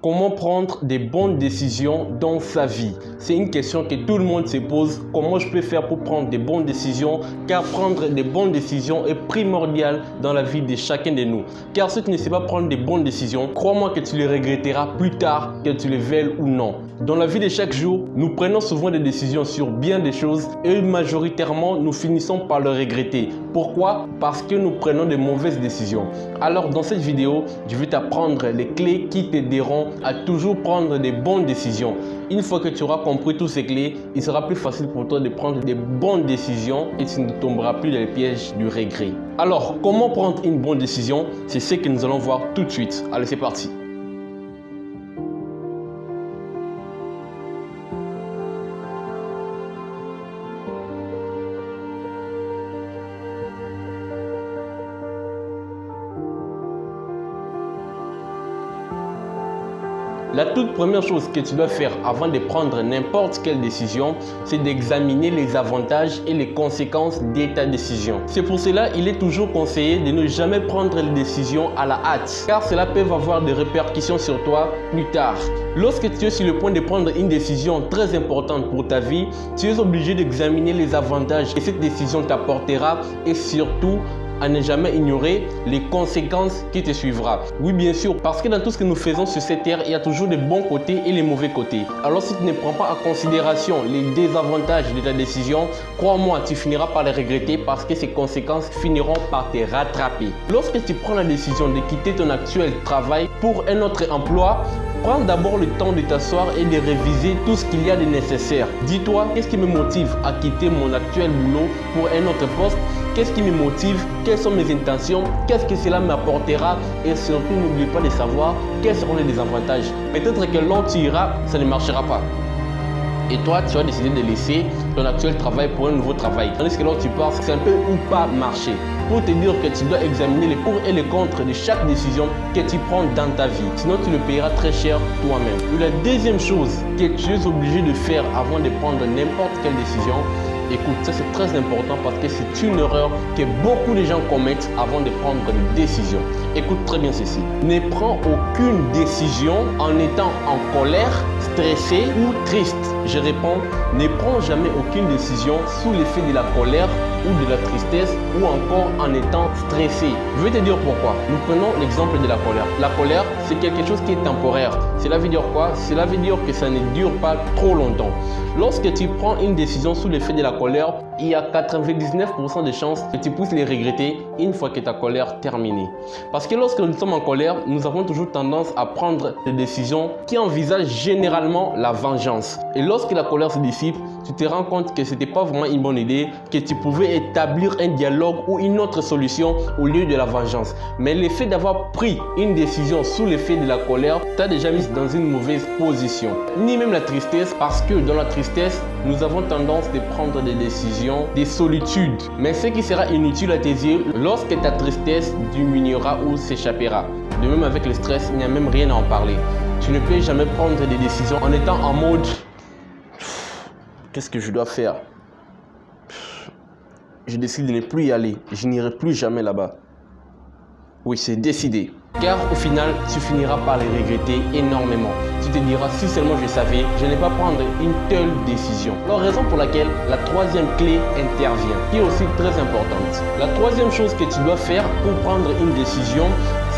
Comment prendre des bonnes décisions dans sa vie? C'est une question que tout le monde se pose. Comment je peux faire pour prendre des bonnes décisions? Car prendre des bonnes décisions est primordial dans la vie de chacun de nous. Car si tu ne sais pas prendre des bonnes décisions, crois-moi que tu les regretteras plus tard, que tu les veuilles ou non. Dans la vie de chaque jour, nous prenons souvent des décisions sur bien des choses et majoritairement, nous finissons par le regretter. Pourquoi? Parce que nous prenons de mauvaises décisions. Alors dans cette vidéo, je vais t'apprendre les clés qui t'aideront à toujours prendre des bonnes décisions. Une fois que tu auras compris toutes ces clés, il sera plus facile pour toi de prendre des bonnes décisions et tu ne tomberas plus dans les pièges du regret. Alors, comment prendre une bonne décision? C'est ce que nous allons voir tout de suite. Allez, c'est parti. La toute première chose que tu dois faire avant de prendre n'importe quelle décision, c'est d'examiner les avantages et les conséquences de ta décision. C'est pour cela qu'il est toujours conseillé de ne jamais prendre les décisions à la hâte, car cela peut avoir des répercussions sur toi plus tard. Lorsque tu es sur le point de prendre une décision très importante pour ta vie, tu es obligé d'examiner les avantages que cette décision t'apportera et surtout, à ne jamais ignorer les conséquences qui te suivra. Oui, bien sûr, parce que dans tout ce que nous faisons sur cette terre, il y a toujours des bons côtés et les mauvais côtés. Alors si tu ne prends pas en considération les désavantages de ta décision, crois-moi, tu finiras par les regretter parce que ces conséquences finiront par te rattraper. Lorsque tu prends la décision de quitter ton actuel travail pour un autre emploi, prends d'abord le temps de t'asseoir et de réviser tout ce qu'il y a de nécessaire. Dis-toi, qu'est-ce qui me motive à quitter mon actuel boulot pour un autre poste? Qu'est-ce qui me motive? Quelles sont mes intentions? Qu'est-ce que cela m'apportera? Et surtout, n'oublie pas de savoir quels seront les désavantages. Peut-être que là tu iras, ça ne marchera pas. Et toi, tu as décidé de laisser ton actuel travail pour un nouveau travail. Tandis que là tu pars, c'est un peu ou pas marcher. Pour te dire que tu dois examiner les pour et les contre de chaque décision que tu prends dans ta vie. Sinon, tu le payeras très cher toi-même. La deuxième chose que tu es obligé de faire avant de prendre n'importe quelle décision, écoute, ça c'est très important parce que c'est une erreur que beaucoup de gens commettent avant de prendre une décision. Écoute très bien ceci. Ne prends aucune décision en étant en colère, stressé ou triste. Je réponds, ne prends jamais aucune décision sous l'effet de la colère ou de la tristesse ou encore en étant stressé. Je vais te dire pourquoi. Nous prenons l'exemple de la colère. La colère, c'est quelque chose qui est temporaire. Cela veut dire quoi? Cela veut dire que ça ne dure pas trop longtemps. Lorsque tu prends une décision sous l'effet de la colère, il y a 99% de chances que tu puisses les regretter une fois que ta colère est terminée. Parce que lorsque nous sommes en colère, nous avons toujours tendance à prendre des décisions qui envisagent généralement la vengeance. Et lorsque la colère se dissipe, tu te rends compte que ce n'était pas vraiment une bonne idée, que tu pouvais établir un dialogue ou une autre solution au lieu de la vengeance. Mais l'effet d'avoir pris une décision sous l'effet de la colère t'a déjà mis dans une mauvaise position. Ni même la tristesse, parce que dans la tristesse, nous avons tendance de prendre des décisions, des solitudes. Mais ce qui sera inutile à tes yeux lorsque ta tristesse diminuera ou s'échappera. De même avec le stress, il n'y a même rien à en parler. Tu ne peux jamais prendre des décisions en étant en mode qu'est-ce que je dois faire? Je décide de ne plus y aller. Je n'irai plus jamais là-bas. Oui, c'est décidé. Car au final, tu finiras par les regretter énormément. Tu te diras, si seulement je savais, je n'ai pas prendre une telle décision. La raison pour laquelle la troisième clé intervient, qui est aussi très importante. La troisième chose que tu dois faire pour prendre une décision,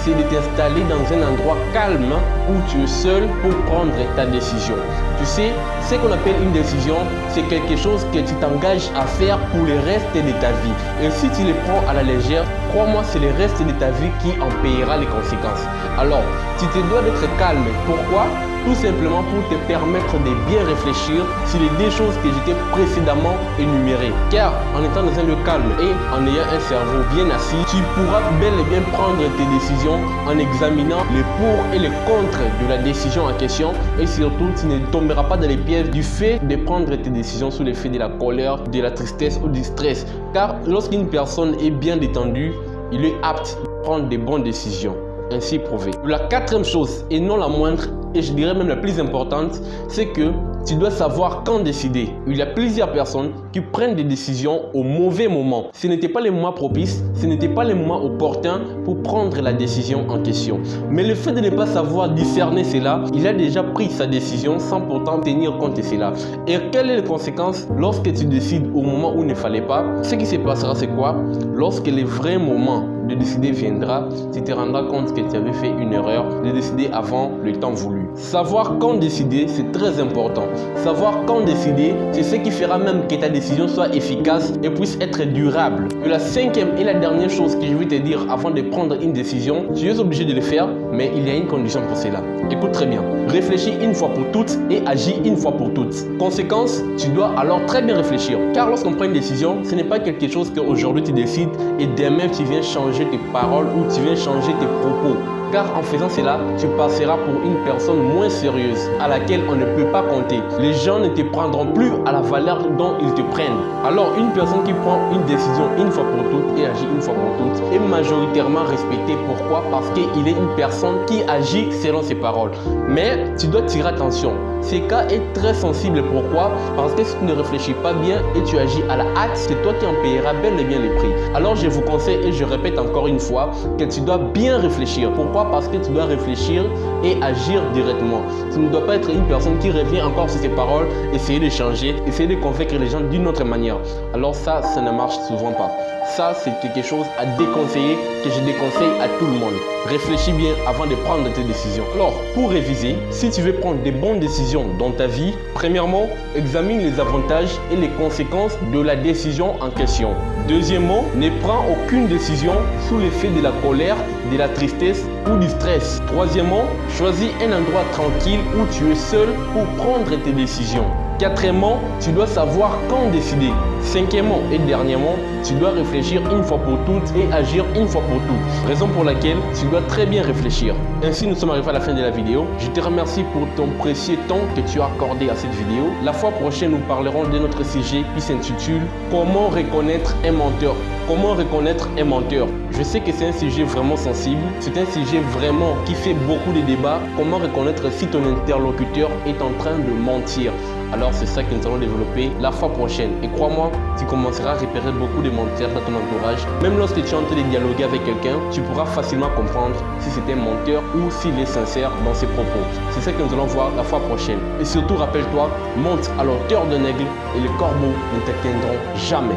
c'est de t'installer dans un endroit calme où tu es seul pour prendre ta décision. Tu sais, ce qu'on appelle une décision, c'est quelque chose que tu t'engages à faire pour le reste de ta vie. Et si tu les prends à la légère, crois-moi, c'est le reste de ta vie qui en payera les conséquences. Alors, tu te dois d'être calme. Pourquoi? Tout simplement pour te permettre de bien réfléchir sur les deux choses que j'étais précédemment énumérées. Car en étant dans un lieu calme et en ayant un cerveau bien assis, tu pourras bel et bien prendre tes décisions en examinant les pour et les contre de la décision en question. Et surtout, tu ne tomberas pas dans les pièges du fait de prendre tes décisions sous l'effet de la colère, de la tristesse ou du stress. Car lorsqu'une personne est bien détendue, il est apte à prendre des bonnes décisions. Ainsi prouvé. La quatrième chose, et non la moindre, et je dirais même la plus importante, c'est que tu dois savoir quand décider. Il y a plusieurs personnes qui prennent des décisions au mauvais moment. Ce n'était pas les moments propices, ce n'était pas les moments opportuns pour prendre la décision en question. Mais le fait de ne pas savoir discerner cela, il a déjà pris sa décision sans pourtant tenir compte de cela. Et quelles sont les conséquences lorsque tu décides au moment où il ne fallait pas? Ce qui se passera, c'est quoi? Lorsque le vrai moment de décider viendra, tu te rendras compte que tu avais fait une erreur de décider avant le temps voulu. Savoir quand décider, c'est très important. Savoir quand décider, c'est ce qui fera même que ta décision soit efficace et puisse être durable. Et la cinquième et la dernière chose que je vais te dire avant de prendre une décision, tu es obligé de le faire, mais il y a une condition pour cela. Écoute très bien. Réfléchis une fois pour toutes et agis une fois pour toutes. Conséquence, tu dois alors très bien réfléchir. Car lorsqu'on prend une décision, ce n'est pas quelque chose qu'aujourd'hui tu décides et demain tu viens changer tes paroles ou tu viens changer tes propos. Car en faisant cela, tu passeras pour une personne moins sérieuse à laquelle on ne peut pas compter. Les gens ne te prendront plus à la valeur dont ils te prennent. Alors une personne qui prend une décision une fois pour toutes et agit une fois pour toutes est majoritairement respectée. Pourquoi? Parce qu'il est une personne qui agit selon ses paroles. Mais tu dois tirer attention. Ce cas est très sensible. Pourquoi? Parce que si tu ne réfléchis pas bien et tu agis à la hâte, c'est toi qui en payeras bel et bien les prix. Alors je vous conseille et je répète encore une fois que tu dois bien réfléchir. Pourquoi? Parce que tu dois réfléchir et agir directement. Tu ne dois pas être une personne qui revient encore sur ses paroles, essayer de changer, essayer de convaincre les gens d'une autre manière. Alors ça ne marche souvent pas. Ça, c'est quelque chose à déconseiller, que je déconseille à tout le monde. Réfléchis bien avant de prendre tes décisions. Alors, pour réviser, si tu veux prendre des bonnes décisions dans ta vie, premièrement, examine les avantages et les conséquences de la décision en question. Deuxièmement, ne prends aucune décision sous l'effet de la colère, de la tristesse ou du stress. Troisièmement, choisis un endroit tranquille où tu es seul pour prendre tes décisions. Quatrièmement, tu dois savoir quand décider. Cinquièmement et dernièrement, tu dois réfléchir une fois pour toutes et agir une fois pour toutes. Raison pour laquelle tu dois très bien réfléchir. Ainsi, nous sommes arrivés à la fin de la vidéo. Je te remercie pour ton précieux temps que tu as accordé à cette vidéo. La fois prochaine, nous parlerons de notre sujet qui s'intitule « Comment reconnaître un menteur ?» Comment reconnaître un menteur? Je sais que c'est un sujet vraiment sensible, c'est un sujet vraiment qui fait beaucoup de débats. Comment reconnaître si ton interlocuteur est en train de mentir? Alors c'est ça que nous allons développer la fois prochaine. Et crois-moi, tu commenceras à repérer beaucoup de menteurs dans ton entourage. Même lorsque tu es en train de dialoguer avec quelqu'un, tu pourras facilement comprendre si c'est un menteur ou s'il est sincère dans ses propos. C'est ça que nous allons voir la fois prochaine. Et surtout, rappelle-toi, monte à la hauteur d'un aigle et les corbeaux ne t'atteindront jamais.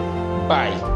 Bye!